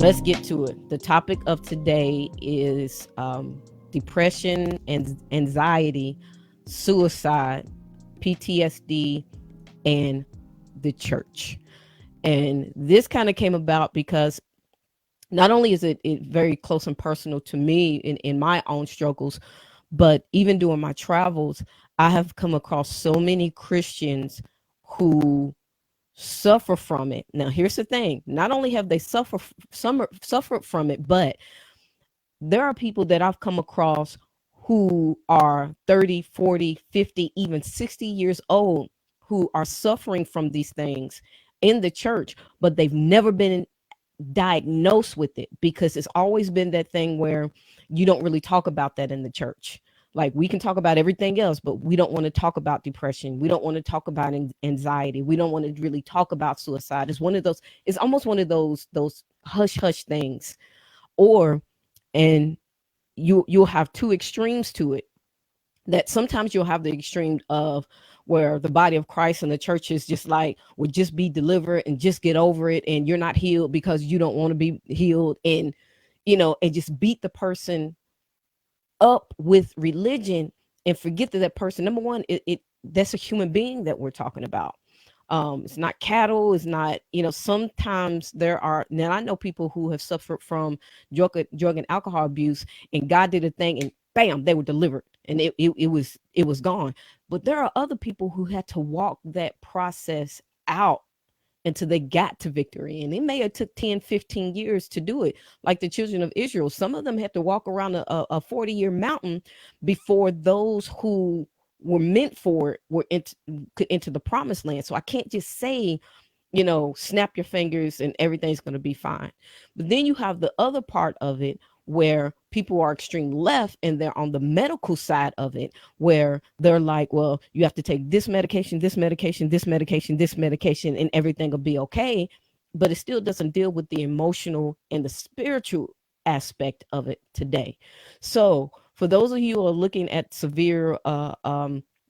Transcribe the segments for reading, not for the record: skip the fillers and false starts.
let's get to it. The topic of today is depression and anxiety, suicide, PTSD, and the church. And this kind of came about because not only is it very close and personal to me in my own struggles, but even during my travels, I have come across so many Christians who suffer from it. Now, here's the thing. Not only have they suffered from it, but there are people that I've come across who are 30, 40, 50, even 60 years old who are suffering from these things in the church, but they've never been diagnosed with it because it's always been that thing where you don't really talk about that in the church. Like we can talk about everything else, but we don't want to talk about depression. We don't want to talk about anxiety. We don't want to really talk about suicide. It's one of those, it's almost one of those hush hush things. Or and you'll have two extremes to it, that sometimes you'll have the extreme of where the body of Christ and the church is just like, would just be delivered and just get over it, and you're not healed because you don't want to be healed, and and just beat the person up with religion and forget that person, number one, it that's a human being that we're talking about. It's not cattle. It's not, sometimes there are, now I know people who have suffered from drug and alcohol abuse, and God did a thing and bam, they were delivered, and it was gone. But there are other people who had to walk that process out until they got to victory. And it may have took 10, 15 years to do it. Like the children of Israel, some of them had to walk around a 40-year mountain before those who were meant for it could enter the promised land. So I can't just say, snap your fingers and everything's going to be fine. But then you have the other part of it where people are extreme left and they're on the medical side of it, where they're like, well, you have to take this medication, this medication, this medication, this medication, and everything will be okay. But it still doesn't deal with the emotional and the spiritual aspect of it today. So for those of you who are looking at severe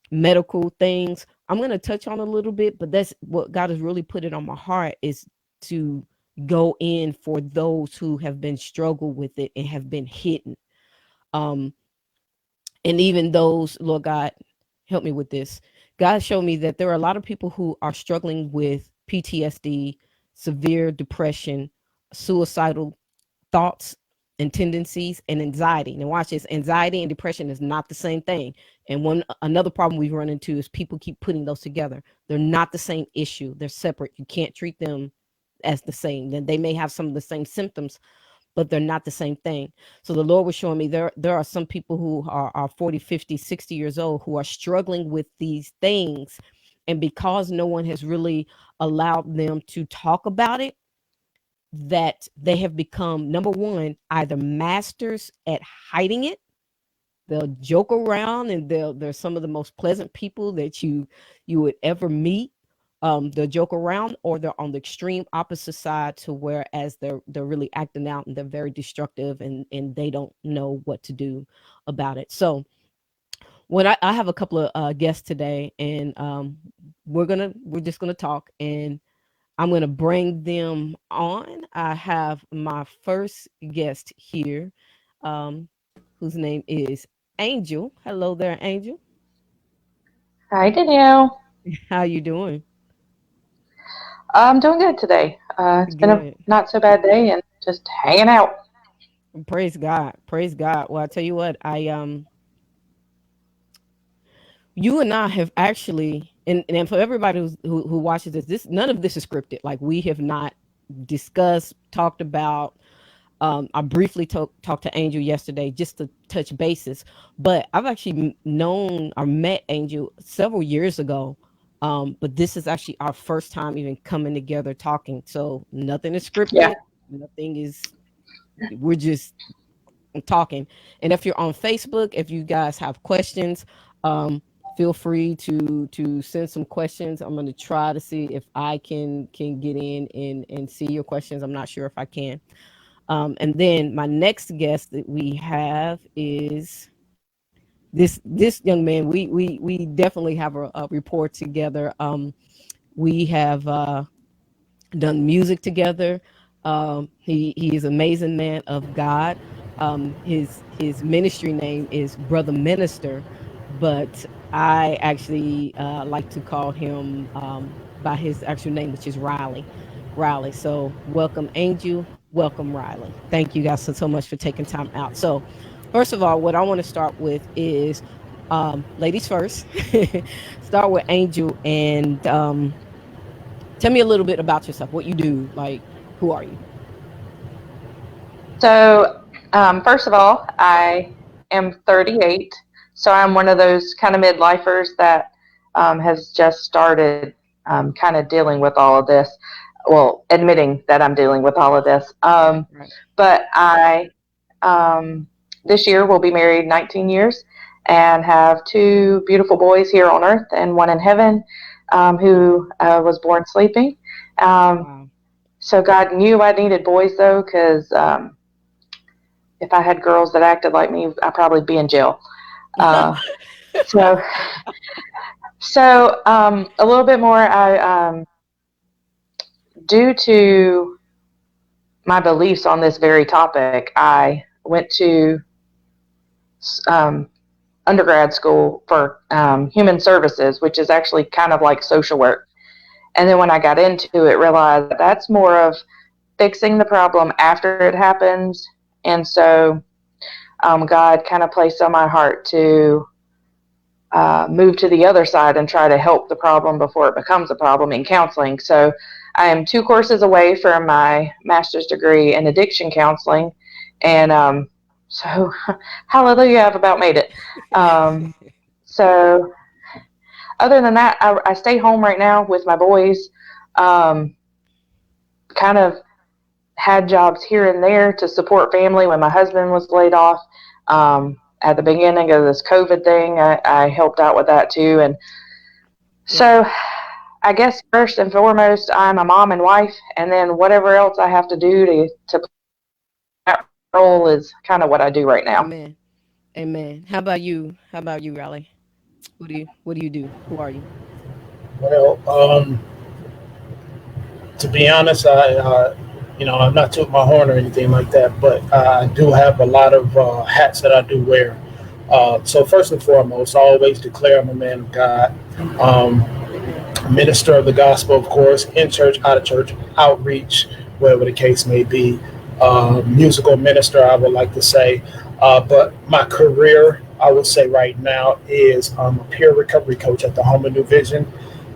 medical things, I'm going to touch on a little bit, but that's what God has really put it on my heart, is to go in for those who have been struggled with it and have been hidden. Um, and even those, Lord God, help me with this. God showed me that there are a lot of people who are struggling with PTSD, severe depression, suicidal thoughts and tendencies, and anxiety. Now watch this, anxiety and depression is not the same thing. And another problem we've run into is people keep putting those together. They're not the same issue. They're separate. You can't treat them as the same. Then they may have some of the same symptoms, but they're not the same thing. So the Lord was showing me there are some people who are 40, 50, 60 years old who are struggling with these things. And because no one has really allowed them to talk about it, that they have become, number one, either masters at hiding it. They'll joke around, and they're some of the most pleasant people that you would ever meet. They'll joke around, or they're on the extreme opposite side, to whereas they're really acting out and they're very destructive, and they don't know what to do about it. So when I have a couple of guests today, and we're just gonna talk, and I'm going to bring them on. I have my first guest here, um, whose name is Angel. Hello there, Angel. Hi, Danielle. How you doing? I'm doing good today. It's been a Good. not so bad day and just hanging out. Praise God. Praise God. Well, I tell you what, you and I have actually, and for everybody who watches this, none of this is scripted. Like, we have not discussed, talked about. I briefly talked to Angel yesterday just to touch bases, but I've actually known or met Angel several years ago. But this is actually our first time even coming together talking. So nothing is Yeah. scripted. Nothing is. We're just talking. And if you're on Facebook, if you guys have questions, um, feel free to send some questions. I'm going to try to see if I can get in and see your questions. I'm not sure if I can. And then my next guest that we have is this young man. We definitely have a rapport together. We have done music together. He is an amazing man of God. His ministry name is Brother Minister, but I actually like to call him by his actual name, which is Riley. Riley. So welcome, Angel. Welcome, Riley. Thank you guys so much for taking time out. So, first of all, what I want to start with is ladies first. Start with Angel and tell me a little bit about yourself, what you do, like who are you? So, first of all, I am 38. So I'm one of those kind of midlifers that has just started kind of dealing with all of this. Well, admitting that I'm dealing with all of this. Right. But I, this year, will be married 19 years and have two beautiful boys here on earth and one in heaven who was born sleeping. Um, Wow. so God knew I needed boys, though, because if I had girls that acted like me, I'd probably be in jail. Uh, so, so a little bit more. Due to my beliefs on this very topic, I went to um, undergrad school for human services, which is actually kind of like social work. And then when I got into it, realized that that's more of fixing the problem after it happens. And so God kind of placed on my heart to move to the other side and try to help the problem before it becomes a problem in counseling. So I am 2 courses away from my master's degree in addiction counseling. And so, hallelujah, I've about made it. So, other than that, I stay home right now with my boys. Um, kind of had jobs here and there to support family when my husband was laid off. At the beginning of this COVID thing, I helped out with that too. And Yeah. so I guess first and foremost, I'm a mom and wife, and then whatever else I have to do to play that role is kind of what I do right now. Amen. Amen. How about you? How about you, Riley? What do you do? Who are you? Well, to be honest, I'm not tooting my horn or anything like that, but I do have a lot of hats that I do wear. So first and foremost, I always declare I'm a man of God, um, Amen. minister of the gospel, of course, in church, out of church, outreach, wherever the case may be. Musical minister, I would like to say. But my career, I would say right now, is I'm a peer recovery coach at the Home of New Vision,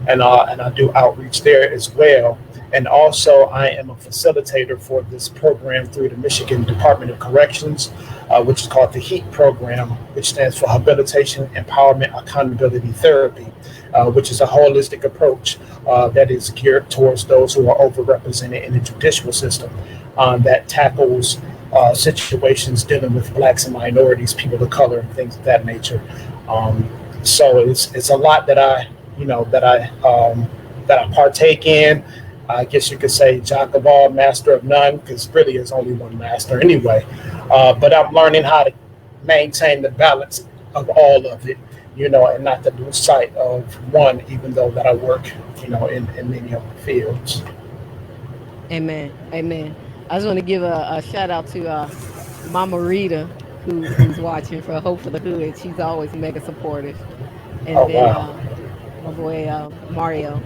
and I do outreach there as well. And also, I am a facilitator for this program through the Michigan Department of Corrections, which is called the HEAT program, which stands for Habilitation, Empowerment, Accountability Therapy, which is a holistic approach that is geared towards those who are overrepresented in the judicial system, that tackles situations dealing with blacks and minorities, people of color, and things of that nature. Um, so it's a lot that I partake in. I guess you could say jack of all, master of none, because really there's only one master anyway. But I'm learning how to maintain the balance of all of it, and not to lose sight of one, even though that I work, in many other fields. Amen. Amen. I just want to give a shout out to Mama Rita, who's watching for Hope for the Hood. She's always mega supportive. And Oh, then wow. my boy Mario,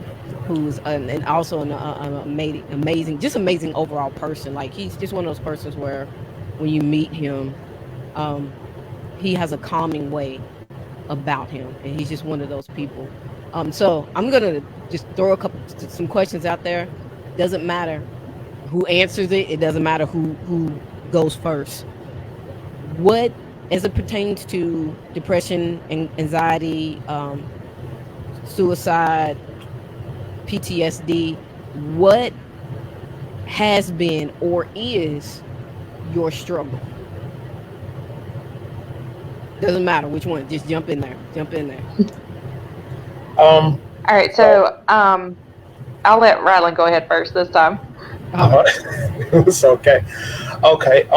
who's and also an amazing, just amazing overall person. Like he's just one of those persons where when you meet him, um, he has a calming way about him, and he's just one of those people. So I'm gonna just throw some questions out there. Doesn't matter who answers it. It doesn't matter who goes first. What, as it pertains to depression and anxiety, suicide, PTSD, what has been or is your struggle? Doesn't matter which one. Just jump in there. Jump in there. Um, All right, so so I'll let Rylan go ahead first this time. All right. it's okay. Okay.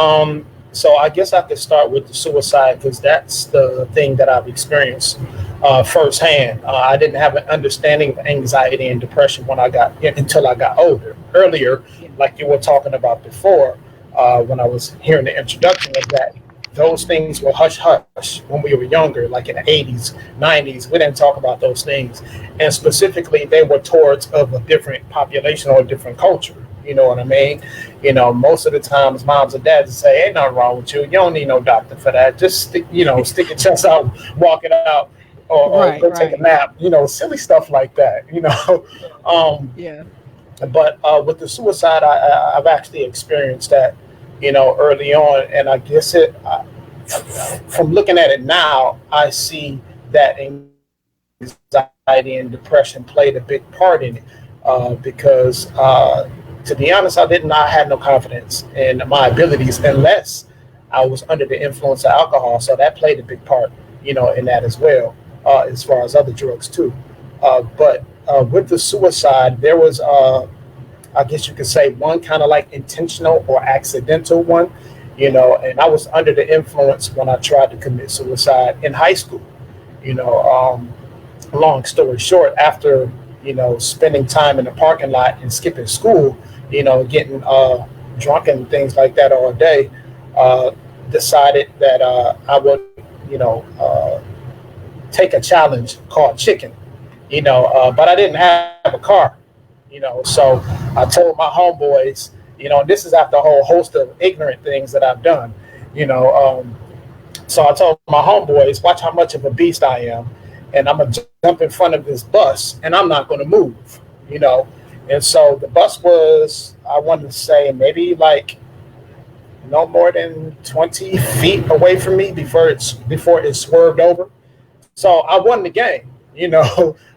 So I guess I could start with the suicide because that's the thing that I've experienced firsthand. I didn't have an understanding of anxiety and depression when I got until I got older. Earlier, Yeah. like you were talking about before, when I was hearing the introduction of that, those things were hush hush when we were younger, like in the 80s, 90s. We didn't talk about those things. And specifically, they were towards of a different population or a different culture. You know what I mean? Most of the times, moms and dads would say, "Ain't nothing wrong with you. You don't need no doctor for that. Just stick your chest out, walk it out, or Right, go take a right. nap." Silly stuff like that. um, Yeah. but with the suicide, I've actually experienced that, early on, and I guess from looking at it now, I see that anxiety and depression played a big part in it, because to be honest, I had no confidence in my abilities unless I was under the influence of alcohol. So that played a big part, in that as well, as far as other drugs too. But with the suicide, there was, I guess you could say, one kind of like intentional or accidental one, and I was under the influence when I tried to commit suicide in high school. You know, um, Long story short, after spending time in the parking lot and skipping school, getting drunk and things like that all day, uh, decided that I would, take a challenge called chicken. But I didn't have a car. So I told my homeboys, and this is after a whole host of ignorant things that I've done. You know, so I told my homeboys, watch how much of a beast I am, and I'm gonna jump in front of this bus, and I'm not gonna move. You know, and so the bus was, I want to say, maybe like no more than 20 feet away from me before it swerved over. So I won the game,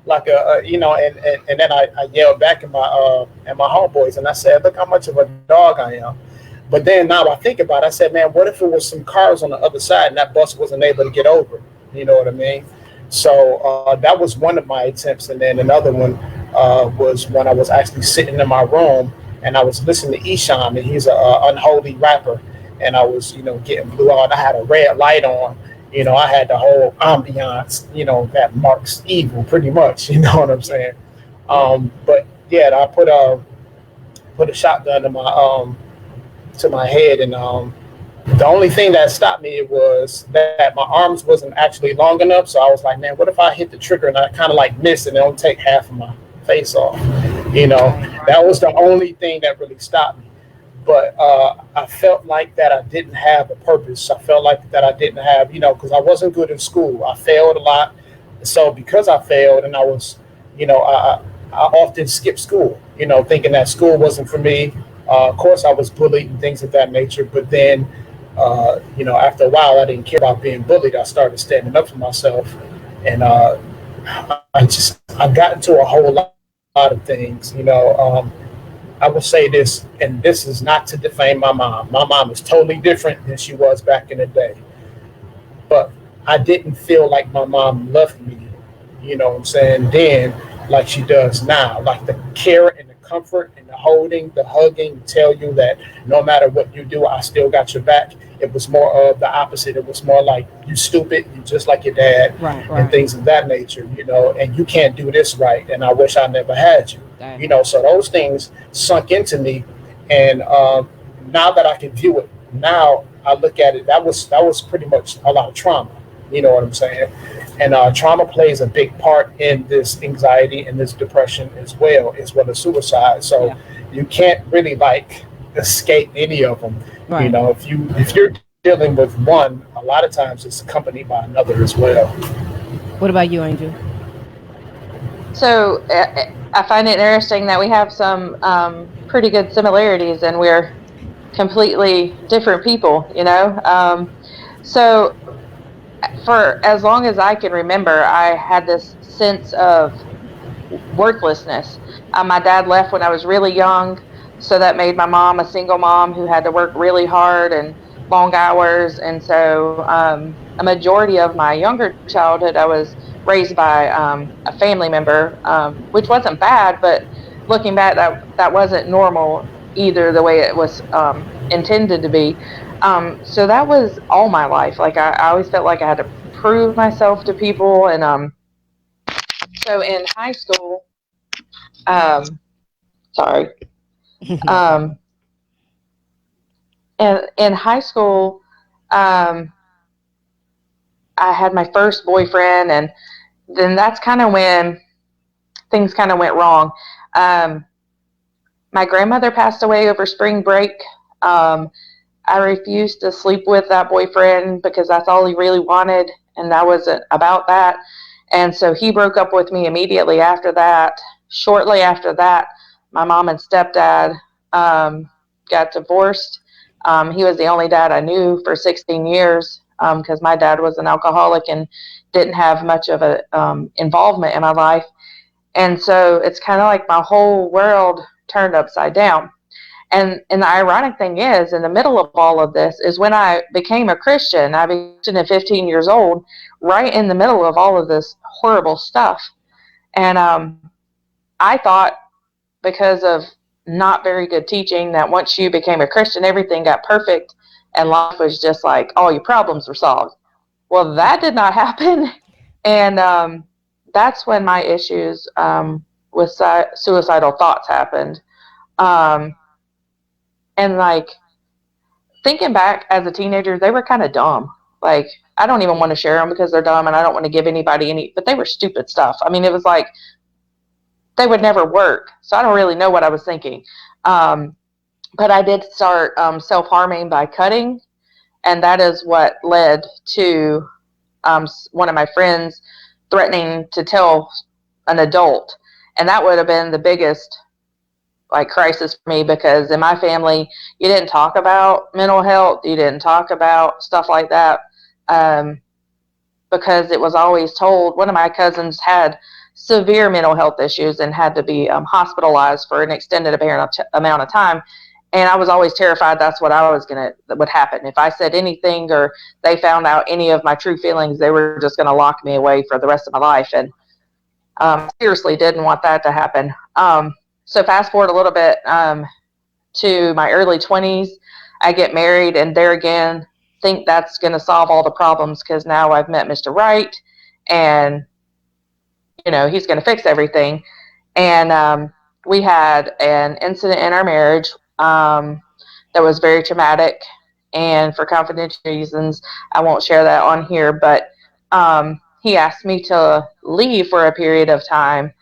like and then I yelled back at my homeboys, and I said, look how much of a dog I am. But then now I think about it, I said, man, what if it was some cars on the other side and that bus wasn't able to get over? You know what I mean? So that was one of my attempts, and then another one was when I was actually sitting in my room and I was listening to Esham, and he's a unholy rapper, and I was getting blue out. I had a red light on. I had the whole ambiance, that marks evil, pretty much. You know what I'm saying? Yeah. But yeah, I put a shotgun to my head, and the only thing that stopped me was that my arms wasn't actually long enough. So I was like, man, what if I hit the trigger and I kind of like miss and it don't take half of my face off? Right. That was the only thing that really stopped me. But I felt like that I didn't have a purpose. I felt like that I didn't have, because I wasn't good in school. I failed a lot. So because I failed and I was, I often skipped school, thinking that school wasn't for me. Of course, I was bullied and things of that nature. But then, after a while, I didn't care about being bullied. I started standing up for myself. And I got into a whole lot of things, I will say this, and this is not to defame my mom. My mom is totally different than she was back in the day. But I didn't feel like my mom loved me, what I'm saying, then like she does now. Like the care and the comfort and the holding, the hugging, tell you that no matter what you do, I still got your back. It was more of the opposite. It was more like, you stupid, you just like your dad, Right, and right. things of that nature, and you can't do this right, and I wish I never had you. Dang. So those things sunk into me, and now that I can view it, now I look at it. That was pretty much a lot of trauma. You know what I'm saying? And trauma plays a big part in this anxiety and this depression as well as suicide. So Yeah. you can't really like escape any of them. Right. If you're dealing with one, a lot of times it's accompanied by another as well. What about you, Angel? So I find it interesting that we have some pretty good similarities, and we're completely different people. So for as long as I can remember, I had this sense of worthlessness. My dad left when I was really young, so that made my mom a single mom who had to work really hard and long hours. And so a majority of my younger childhood, I was raised by a family member, which wasn't bad, but looking back, that wasn't normal either, the way it was intended to be. So that was all my life. Like I always felt like I had to prove myself to people. And so in high school, um, sorry. Um, and in high school, um, I had my first boyfriend, and then that's kind of when things kind of went wrong. Um, my grandmother passed away over spring break. Um, I refused to sleep with that boyfriend because that's all he really wanted, and I wasn't about that. And so he broke up with me immediately after that. Shortly after that, my mom and stepdad um, got divorced. He was the only dad I knew for 16 years because my dad was an alcoholic and didn't have much of a involvement in my life. And so it's kind of like my whole world turned upside down. And the ironic thing is, in the middle of all of this, is when I became a Christian. I became a Christian at 15 years old, right in the middle of all of this horrible stuff. And I thought, because of not very good teaching, that once you became a Christian, everything got perfect and life was just like all your problems were solved. Well, that did not happen. And that's when my issues with suicidal thoughts happened. Um, and like, thinking back as a teenager, they were kind of dumb. Like, I don't even want to share them because they're dumb and I don't want to give anybody any, but they were stupid stuff. I mean, it was like they would never work. So I don't really know what I was thinking. Um, but I did start self harming by cutting. And that is what led to one of my friends threatening to tell an adult. And that would have been the biggest like crisis for me because in my family you didn't talk about mental health, you didn't talk about stuff like that, um, because it was always told. One of my cousins had severe mental health issues and had to be hospitalized for an extended amount of time, and I was always terrified that's what I was gonna that would happen if I said anything or they found out any of my true feelings. They were just going to lock me away for the rest of my life, and I seriously didn't want that to happen. So fast forward a little bit to my early 20s, I get married, and there again, think that's going to solve all the problems because now I've met Mr. Right, and he's going to fix everything. And we had an incident in our marriage that was very traumatic, and for confidential reasons, I won't share that on here. But he asked me to leave for a period of time,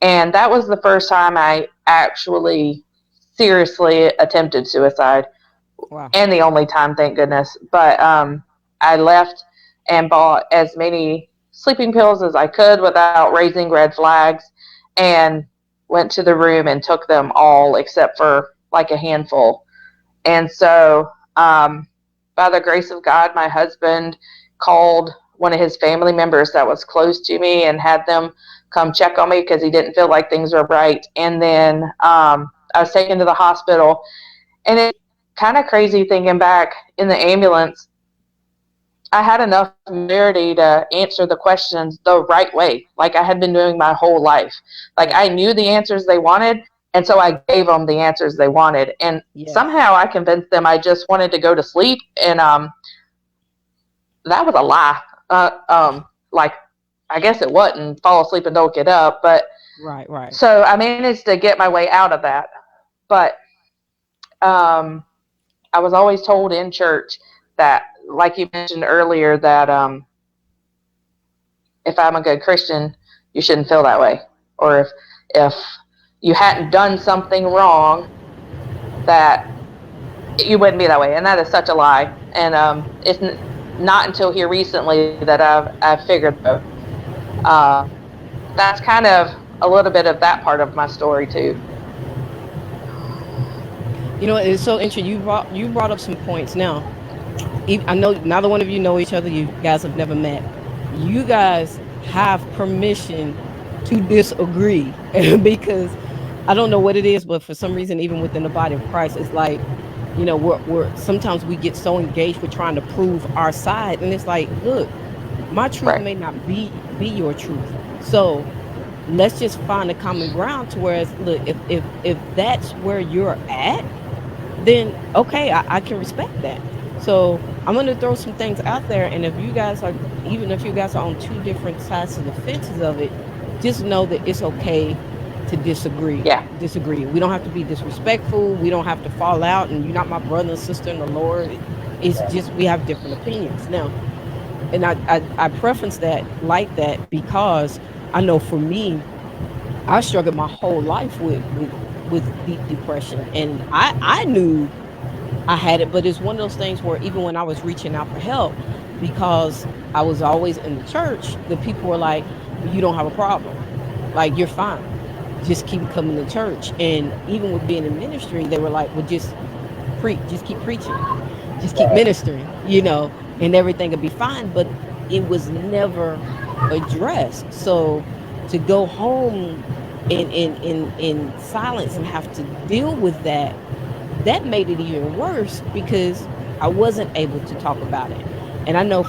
and that was the first time I actually seriously attempted suicide, Wow. and the only time, thank goodness. But I left and bought as many sleeping pills as I could without raising red flags, and went to the room and took them all except for like a handful. And so, by the grace of God, my husband called one of his family members that was close to me and had them come check on me because he didn't feel like things were right. And then I was taken to the hospital, and it's kind of crazy thinking back in the ambulance. I had enough familiarity to answer the questions the right way, like I had been doing my whole life. Like I knew the answers they wanted, and so I gave them the answers they wanted. And Yes. somehow I convinced them I just wanted to go to sleep, and that was a lie. Like I guess it wasn't fall asleep and don't get up, but Right. Right. so I managed to get my way out of that. But um, I was always told in church that, like you mentioned earlier, that if I'm a good Christian, you shouldn't feel that way, or if you hadn't done something wrong, that you wouldn't be that way, and that is such a lie. And it's not until here recently that I've figured though. Um, that's kind of a little bit of that part of my story too. It's so interesting. You brought up some points. Now, I know neither one of you know each other. You guys have never met. You guys have permission to disagree because I don't know what it is, but for some reason, even within the body of Christ, it's like, we're sometimes we get so engaged with trying to prove our side, and it's like, look, my truth Right. may not be your truth. So let's just find a common ground to whereas look, if that's where you're at, then okay, I can respect that. So I'm gonna throw some things out there, and if you guys are, even if you guys are on two different sides of the fences of it, just know that it's okay to disagree. Yeah. Disagree. We don't have to be disrespectful. We don't have to fall out. And you're not my brother and sister in the Lord. It's just we have different opinions now. And I preference that like that because I know for me, I struggled my whole life with deep depression, and I knew I had it, but it's one of those things where even when I was reaching out for help, because I was always in the church, the people were like, "You don't have a problem, like you're fine, just keep coming to church." And even with being in ministry, they were like, "Well, just preach, just keep preaching, just keep Right. ministering, and everything will be fine." But it was never addressed. So to go home in silence and have to deal with that, that made it even worse because I wasn't able to talk about it. And I know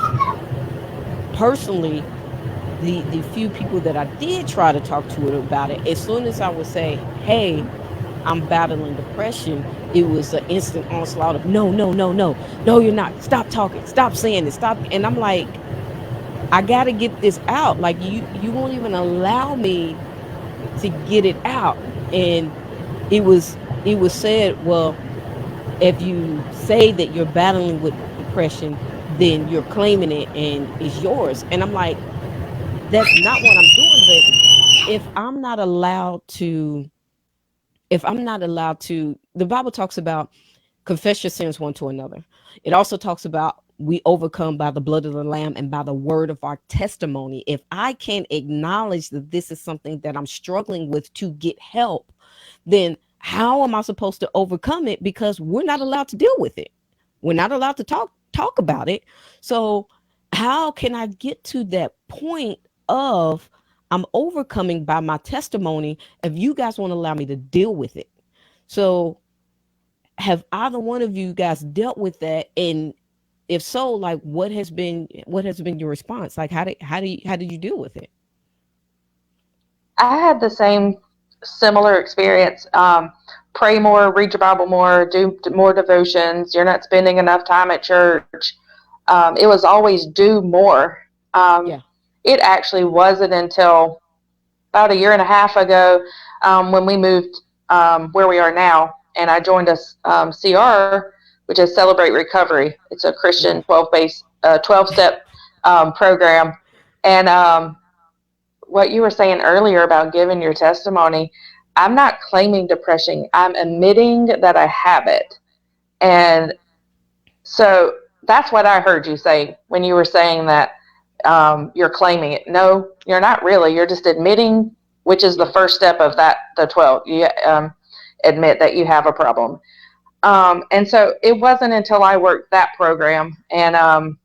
personally, the few people that I did try to talk to it about it, as soon as I would say, "Hey, I'm battling depression," it was an instant onslaught of no, no, no, no, no, you're not. Stop talking. Stop saying it. Stop. And I'm like, I gotta get this out. Like you won't even allow me to get it out. And it was said, well, if you say that you're battling with depression, then you're claiming it and it's yours. And I'm like, that's not what I'm doing. But if I'm not allowed to, if I'm not allowed to, the Bible talks about confess your sins one to another. It also talks about we overcome by the blood of the lamb and by the word of our testimony. If I can't acknowledge that this is something that I'm struggling with to get help, then how am I supposed to overcome it? Because we're not allowed to deal with it. We're not allowed to talk about it. So how can I get to that point of I'm overcoming by my testimony if you guys won't allow me to deal with it? So have either one of you guys dealt with that? And if so, like what has been your response? Like how did you deal with it? I had the same similar experience. Pray more, read your Bible more, do more devotions. You're not spending enough time at church. It was always do more. Um, Yeah. it actually wasn't until about a year and a half ago when we moved where we are now, and I joined a CR, which is Celebrate Recovery. It's a Christian Mhm. 12 step program, and what you were saying earlier about giving your testimony, I'm not claiming depression. I'm admitting that I have it. And so that's what I heard you say when you were saying that you're claiming it. No, you're not really. You're just admitting, which is the Yeah. first step of the 12. You admit that you have a problem. And so it wasn't until I worked that program and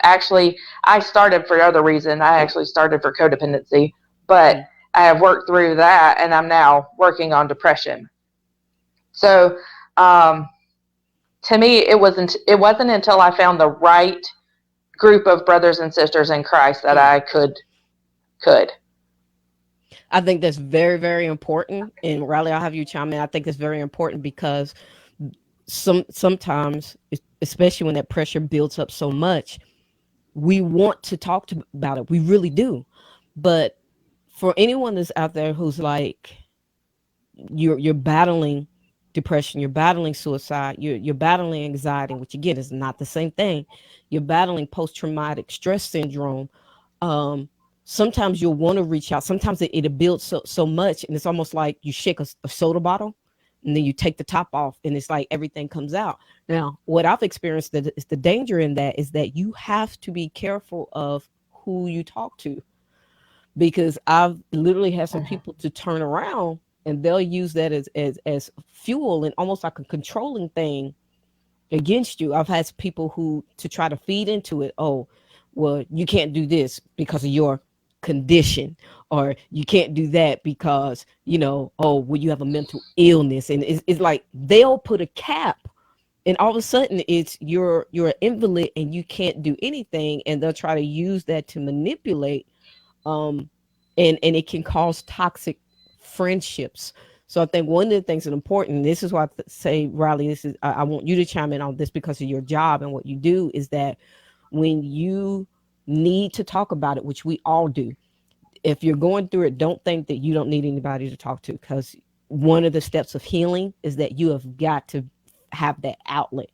actually I started for other reason. I actually started for codependency, but Mhm. I have worked through that and I'm now working on depression. So um, to me, it wasn't until I found the right group of brothers and sisters in Christ that Mm. I could. I think that's very, very important. And Riley, I'll have you chime in. I think it's very important because sometimes, especially when that pressure builds up so much, we want to talk about it. We really do. But for anyone that's out there who's like, you're battling depression, you're battling suicide, you're battling anxiety, which again is not the same thing. You're battling post-traumatic stress syndrome. um Sometimes you'll want to reach out. Sometimes it builds so much, and it's almost like you shake a soda bottle and then you take the top off and it's like everything comes out. Now what I've experienced, that is the danger in that, is that you have to be careful of who you talk to, because I've literally had some people to turn around and they'll use that as fuel and almost like a controlling thing against you. I've had people who to try to feed into it. Oh, well, you can't do this because of your condition, or you can't do that because oh, well, you have a mental illness, and it's like they'll put a cap, and all of a sudden it's you're an invalid and you can't do anything, and they'll try to use that to manipulate, um and it can cause toxic friendships. So I think one of the things that are important, this is why say, Riley, this is I want you to chime in on this because of your job and what you do, is that when you need to talk about it, which we all do, if you're going through it, don't think that you don't need anybody to talk to, because one of the steps of healing is that you have got to have that outlet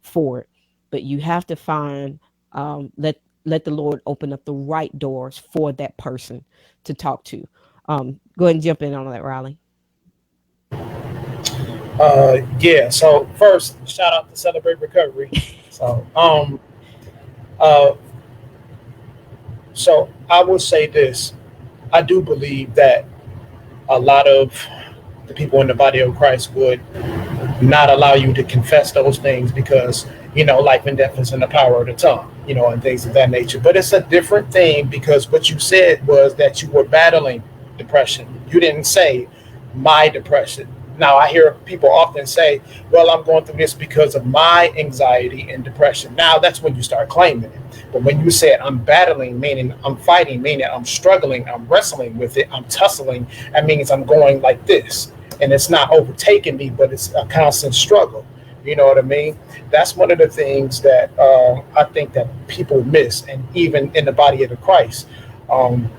for it. But you have to find, let the Lord open up the right doors for that person to talk to. Go ahead and jump in on that, Riley. Yeah. So first, shout out to Celebrate Recovery. So uh, so I will say this: I do believe that a lot of the people in the body of Christ would not allow you to confess those things because life and death is in the power of the tongue, and things of that nature. But it's a different thing because what you said was that you were battling depression. You didn't say my depression. Now I hear people often say, well, I'm going through this because of my anxiety and depression. Now that's when you start claiming it. But when you said I'm battling, meaning I'm fighting, meaning I'm struggling, I'm wrestling with it, I'm tussling, that means I'm going like this. And it's not overtaking me, but it's a constant struggle. You know what I mean? That's one of the things that I think that people miss, and even in the body of the Christ. Um,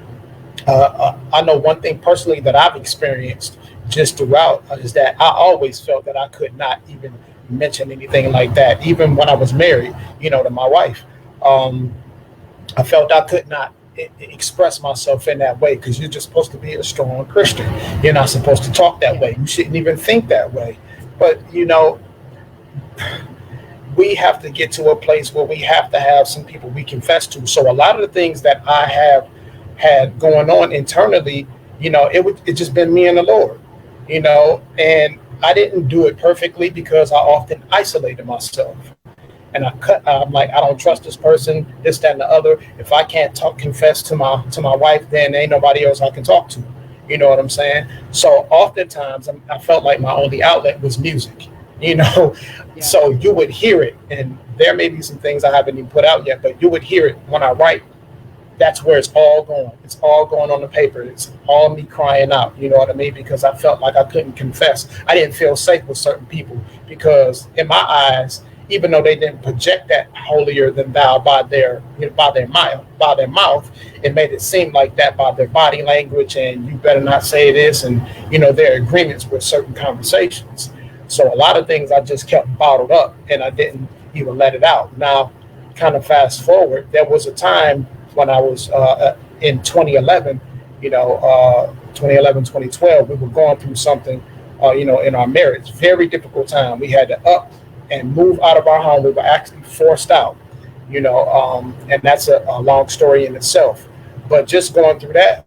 I know one thing personally that I've experienced just throughout is that I always felt that I could not even mention anything like that, even when I was married, to my wife. Um, I felt I could not express myself in that way because you're just supposed to be a strong Christian. You're not supposed to talk that way. You shouldn't even think that way. But, we have to get to a place where we have to have some people we confess to. So a lot of the things that I have had going on internally, it just been me and the Lord, and I didn't do it perfectly because I often isolated myself. And I'm like, I don't trust this person, this, that, and the other. If I can't confess to my wife, then ain't nobody else I can talk to. You know what I'm saying? So oftentimes I felt like my only outlet was music, Yeah. So you would hear it, and there may be some things I haven't even put out yet, but you would hear it when I write. That's where it's all going. It's all going on the paper. It's all me crying out. You know what I mean? Because I felt like I couldn't confess. I didn't feel safe with certain people because in my eyes, even though they didn't project that holier than thou by their mouth, it made it seem like that by their body language, and you better not say this, and their agreements with certain conversations. So a lot of things I just kept bottled up, and I didn't even let it out. Now, kind of fast forward, there was a time when I was in 2011, 2011, 2012, we were going through something, in our marriage, very difficult time. We had to up and move out of our home. We were actually forced out, and that's a long story in itself. But just going through that,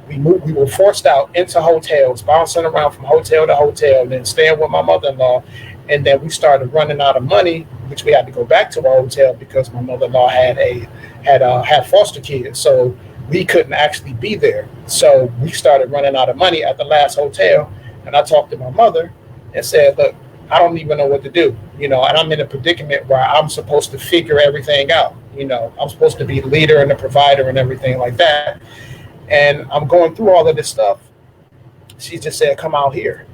we were forced out into hotels, bouncing around from hotel to hotel, then staying with my mother-in-law. And then we started running out of money, which we had to go back to our hotel because my mother-in-law had foster kids. So we couldn't actually be there. So we started running out of money at the last hotel. And I talked to my mother and said, look, I don't even know what to do, and I'm in a predicament where I'm supposed to figure everything out. I'm supposed to be the leader and the provider and everything like that. And I'm going through all of this stuff. She just said, come out here,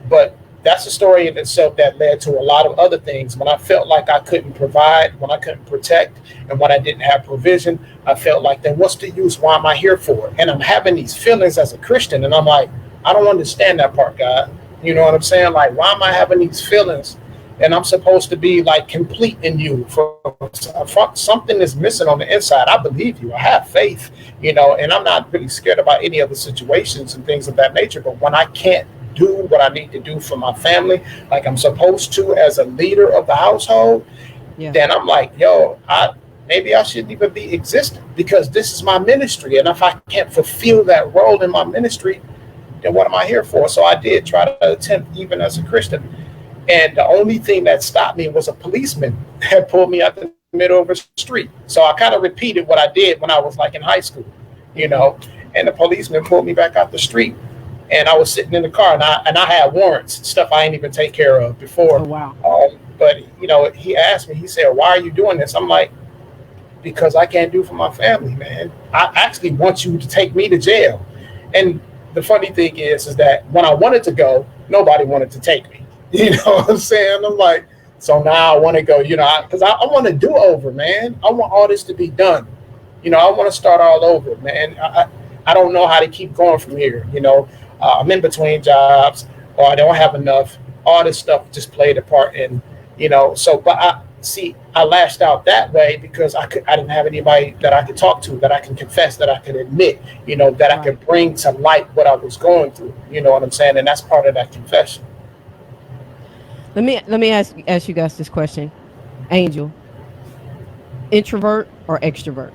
but that's a story in itself that led to a lot of other things. When I felt like I couldn't provide, when I couldn't protect, and when I didn't have provision, I felt like, then what's the use? Why am I here for? And I'm having these feelings as a Christian, and I'm like, I don't understand that part, God. You know what I'm saying? Like, why am I having these feelings? And I'm supposed to be like complete in you. For something is missing on the inside. I believe you. I have faith, and I'm not really scared about any other situations and things of that nature. But when I can't do what I need to do for my family, like I'm supposed to as a leader of the household, Yeah. then I'm like, yo, maybe I shouldn't even be existing because this is my ministry. And if I can't fulfill that role in my ministry, then what am I here for? So I did try to attempt even as a Christian. And the only thing that stopped me was a policeman that pulled me out the middle of the street. So I kind of repeated what I did when I was like in high school, and the policeman pulled me back out the street. And I was sitting in the car, and I had warrants, stuff I didn't even take care of before. Oh, wow. But he asked me, he said, why are you doing this? I'm like, because I can't do for my family, man. I actually want you to take me to jail. And the funny thing is that when I wanted to go, nobody wanted to take me. You know what I'm saying? I'm like, so now I want to go, because I want to do over, man. I want all this to be done. I want to start all over, man. I don't know how to keep going from here. I'm in between jobs, or I don't have enough. All this stuff just played a part in, So, but I lashed out that way because I didn't have anybody that I could talk to, that I can confess, that I can admit, that I Right. could bring to light what I was going through. You know what I'm saying? And that's part of that confession. Let me ask you guys this question. Angel, introvert or extrovert?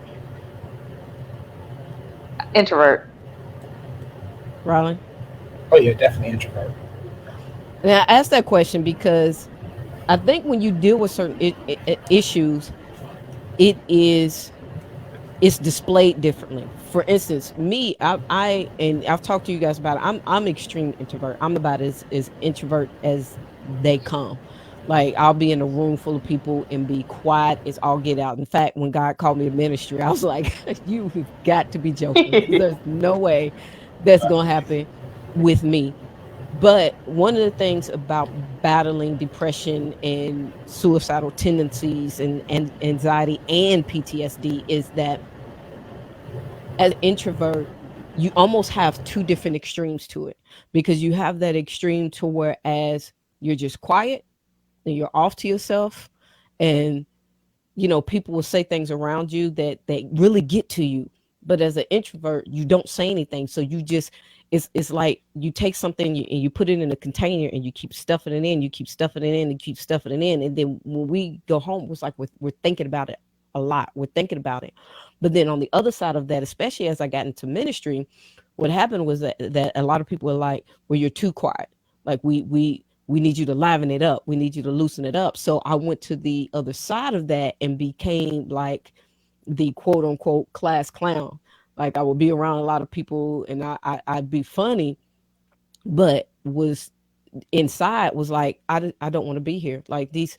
Introvert. Rylan? Oh yeah, definitely introvert. Now I ask that question because I think when you deal with certain issues, it is it's displayed differently. For instance, me, and I've talked to you guys about it. I'm extreme introvert. I'm about as introvert as they come. Like I'll be in a room full of people and be quiet as all get out. In fact, when God called me to ministry, I was like, "You've got to be joking, because there's no way that's gonna happen with me." But one of the things about battling depression and suicidal tendencies and anxiety and PTSD is that as an introvert, you almost have two different extremes to it, because you have that extreme to whereas you're just quiet and you're off to yourself, and people will say things around you that really get to you. But as an introvert, you don't say anything. So you just, it's like you take something and you put it in a container and you keep stuffing it in, you keep stuffing it in, and keep stuffing it in. And then when we go home, it's like we're thinking about it a lot. We're thinking about it. But then on the other side of that, especially as I got into ministry, what happened was that a lot of people were like, well, you're too quiet. Like we need you to liven it up. We need you to loosen it up. So I went to the other side of that and became like the quote unquote class clown. Like I would be around a lot of people and I'd be funny, but was inside was like I don't want to be here. Like these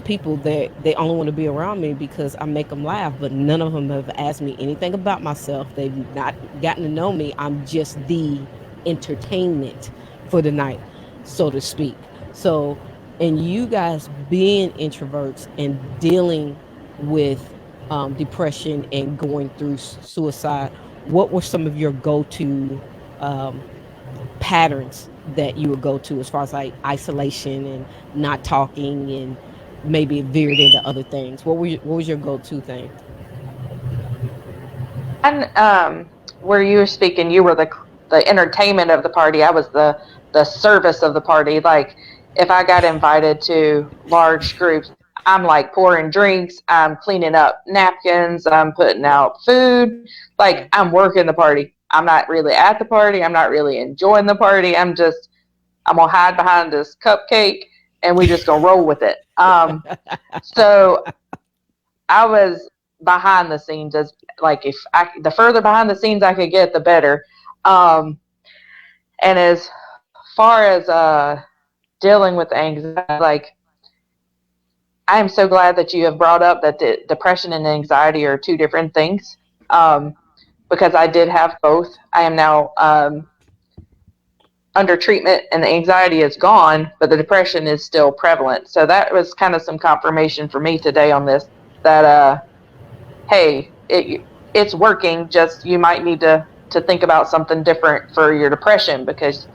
people that they only want to be around me because I make them laugh, but none of them have asked me anything about myself. They've not gotten to know me. I'm just the entertainment for the night, so to speak. So, and you guys being introverts and dealing with depression and going through suicide, what were some of your go-to um, patterns that you would go to as far as like isolation and not talking, and maybe it veered into other things? What was your go-to thing? And where you were speaking, you were the entertainment of the party. I was the service of the party. Like if I got invited to large groups, I'm like pouring drinks, I'm cleaning up napkins, I'm putting out food. Like I'm working the party. I'm not really at the party. I'm not really enjoying the party. I'm gonna hide behind this cupcake and we just gonna roll with it. So I was behind the scenes, as like if the further behind the scenes I could get, the better. Um, and as far as dealing with anxiety, like I am so glad that you have brought up that the depression and anxiety are two different things. Um, because I did have both. I am now under treatment and the anxiety is gone, but the depression is still prevalent. So that was kind of some confirmation for me today on this, that hey, it's working. Just you might need to think about something different for your depression, because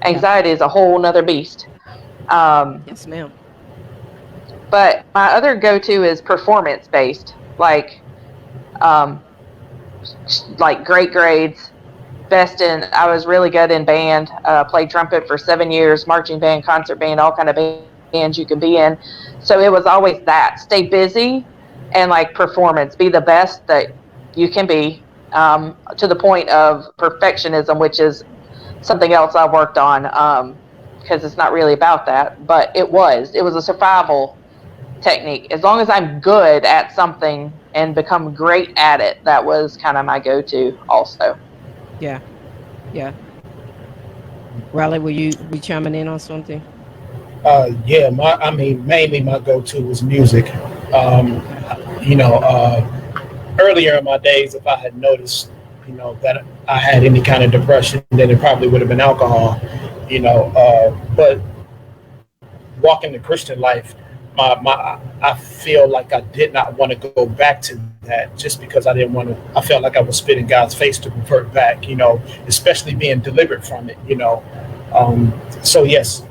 Yeah. anxiety is a whole nother beast. Um, Yes, ma'am. but my other go-to is performance based, um, like great grades. Best in, I was really good in band. Played trumpet for 7 years, marching band, concert band, all kind of bands you can be in. So it was always that: stay busy and like performance, be the best that you can be, to the point of perfectionism, which is something else I worked on, because it's not really about that, but it was a survival technique. As long as I'm good at something and become great at it, that was kind of my go-to also. Yeah. Yeah. Riley, will you be chiming in on something? Yeah, I mean, mainly my go-to was music. Um, you know, earlier in my days, if I had noticed, that I had any kind of depression, then it probably would have been alcohol. But walking the Christian life, I feel like I did not want to go back to that just because I didn't want to. I felt like I was spitting God's face to revert back, especially being delivered from it. So yes,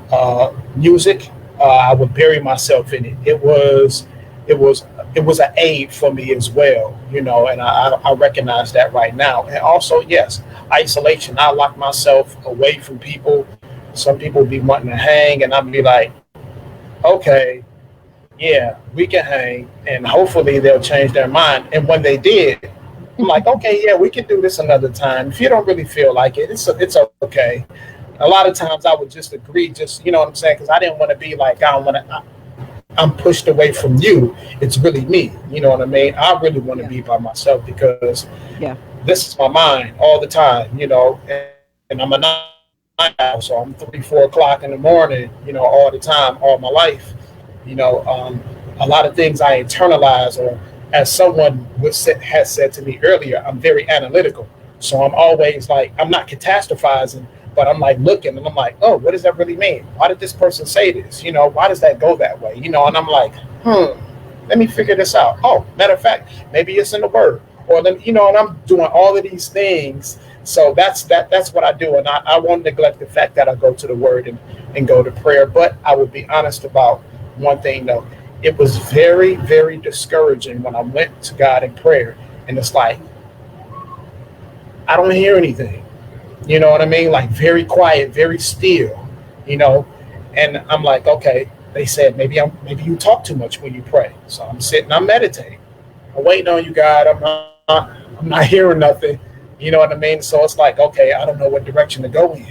music, I would bury myself in it. It was an aid for me as well, and I recognize that right now. And also, yes, isolation. I lock myself away from people. Some people be wanting to hang, and I'll be like, okay, yeah, we can hang, and hopefully they'll change their mind. And when they did, I'm like, okay, yeah, we can do this another time. If you don't really feel like it, it's okay. A lot of times I would just agree, just what I'm saying, because I didn't want to be like, I don't want to. I'm pushed away from you. It's really me. You know what I mean? I really want to Yeah. be by myself because Yeah. this is my mind all the time. And I'm a night owl, so I'm 3, 4 o'clock in the morning. All the time, all my life. You know, um, a lot of things I internalize, or as someone has said to me earlier, I'm very analytical. So I'm always like, I'm not catastrophizing, but I'm like looking and I'm like, oh, what does that really mean? Why did this person say this? Why does that go that way? And I'm like, let me figure this out. Oh, matter of fact, maybe it's in the word. Or then, and I'm doing all of these things. So that's what I do. And I won't neglect the fact that I go to the word and go to prayer. But I will be honest about one thing though. It was very, very discouraging when I went to God in prayer. And it's like, I don't hear anything. You know what I mean? Like very quiet, very still, you know. And I'm like, okay. They said maybe you talk too much when you pray. So I'm sitting, I'm meditating. I'm waiting on you, God. I'm not hearing nothing. You know what I mean? So it's like, okay, I don't know what direction to go in.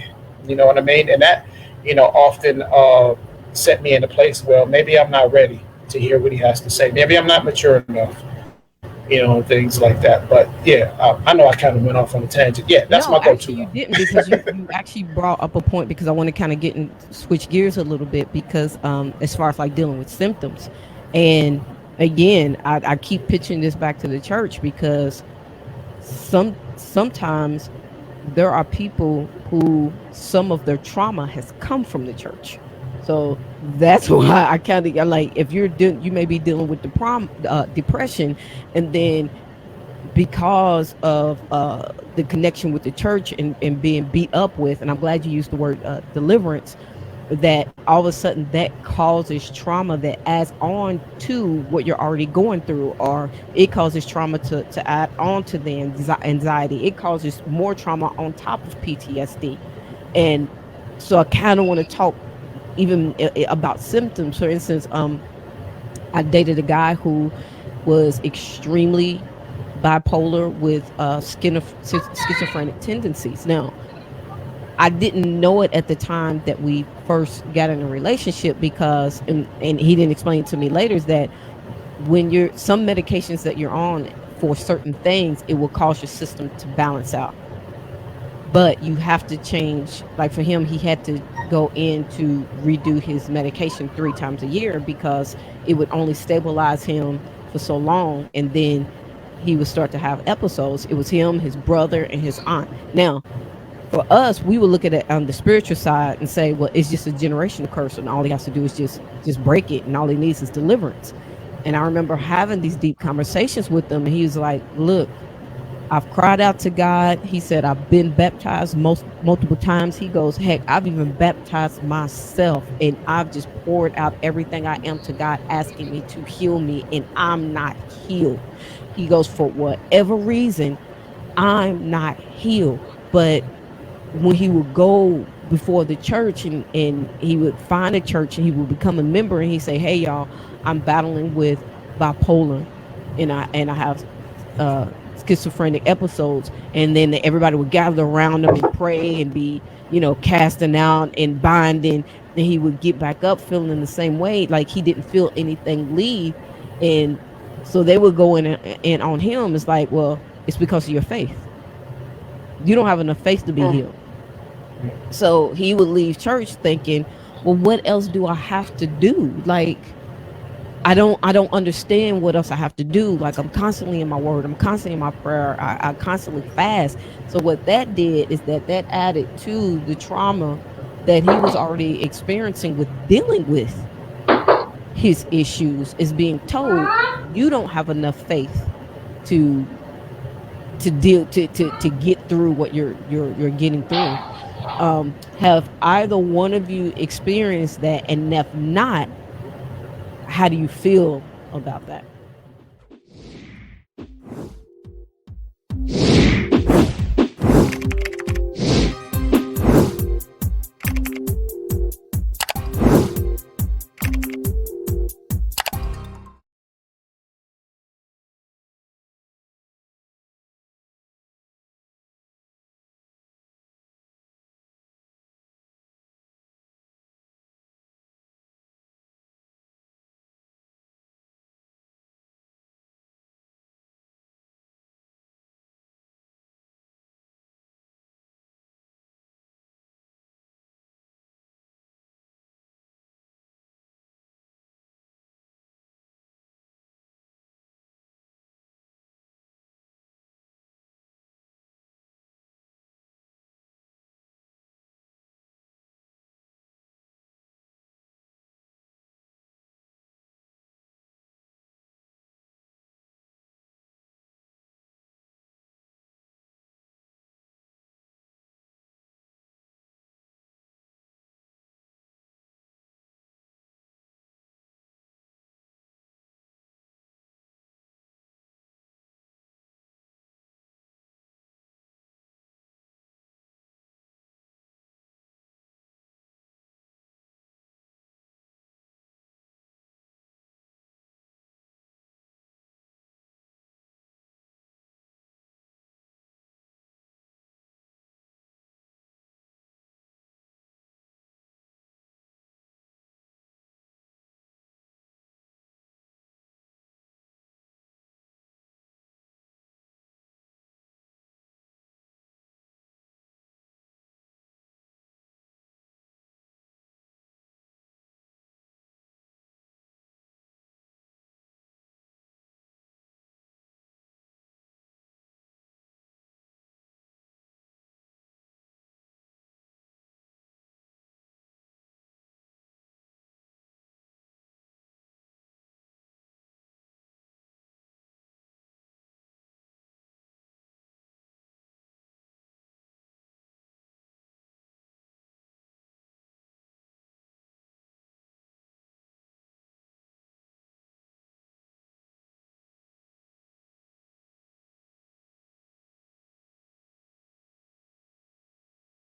You know what I mean? And that, often set me in a place where maybe I'm not ready to hear what he has to say. Maybe I'm not mature enough, and things like that. But yeah, I know I kind of went off on a tangent. Yeah, that's my No, go-to actually, you though. didn't because you actually brought up a point because I want to kind of get and switch gears a little bit because as far as like dealing with symptoms, and again, I keep pitching this back to the church because sometimes there are people who some of their trauma has come from the church. So that's why I kind of like if you may be dealing with depression, and then because of the connection with the church and being beat up with, and I'm glad you used the word deliverance, that all of a sudden that causes trauma that adds on to what you're already going through, or it causes trauma to add on to the anxiety. It causes more trauma on top of PTSD. And so I kind of want to talk even about symptoms. For instance, I dated a guy who was extremely bipolar with schizophrenic tendencies. Now, I didn't know it at the time that we first got in a relationship because, and he didn't explain to me later, is that when you're some medications that you're on for certain things, it will cause your system to balance out. But you have to change. Like for him, he had to go in to redo his medication 3 times a year because it would only stabilize him for so long, and then he would start to have episodes. It was him, his brother, and his aunt. Now, for us, we would look at it on the spiritual side and say, well, it's just a generational curse, and all he has to do is just break it, and all he needs is deliverance. And I remember having these deep conversations with him, and he was like, look, I've cried out to God. He said, I've been baptized multiple times. He goes, heck, I've even baptized myself, and I've just poured out everything I am to God, asking me to heal me, and I'm not healed. He goes, for whatever reason, I'm not healed. But when he would go before the church, and he would find a church and he would become a member, and he'd say, hey y'all, I'm battling with bipolar, and I have schizophrenic episodes. And then everybody would gather around him and pray and be, casting out and binding. And he would get back up feeling in the same way, like he didn't feel anything leave. And so they would go in and on him. It's like, well, it's because of your faith. You don't have enough faith to be Mm. healed. So he would leave church thinking, well, what else do I have to do? Like, I don't understand what else I have to do. Like, I'm constantly in my word, I'm constantly in my prayer, I constantly fast. So what that did is that added to the trauma that he was already experiencing with dealing with his issues is being told you don't have enough faith to deal to get through what you're getting through. Have either one of you experienced that? And if not, how do you feel about that?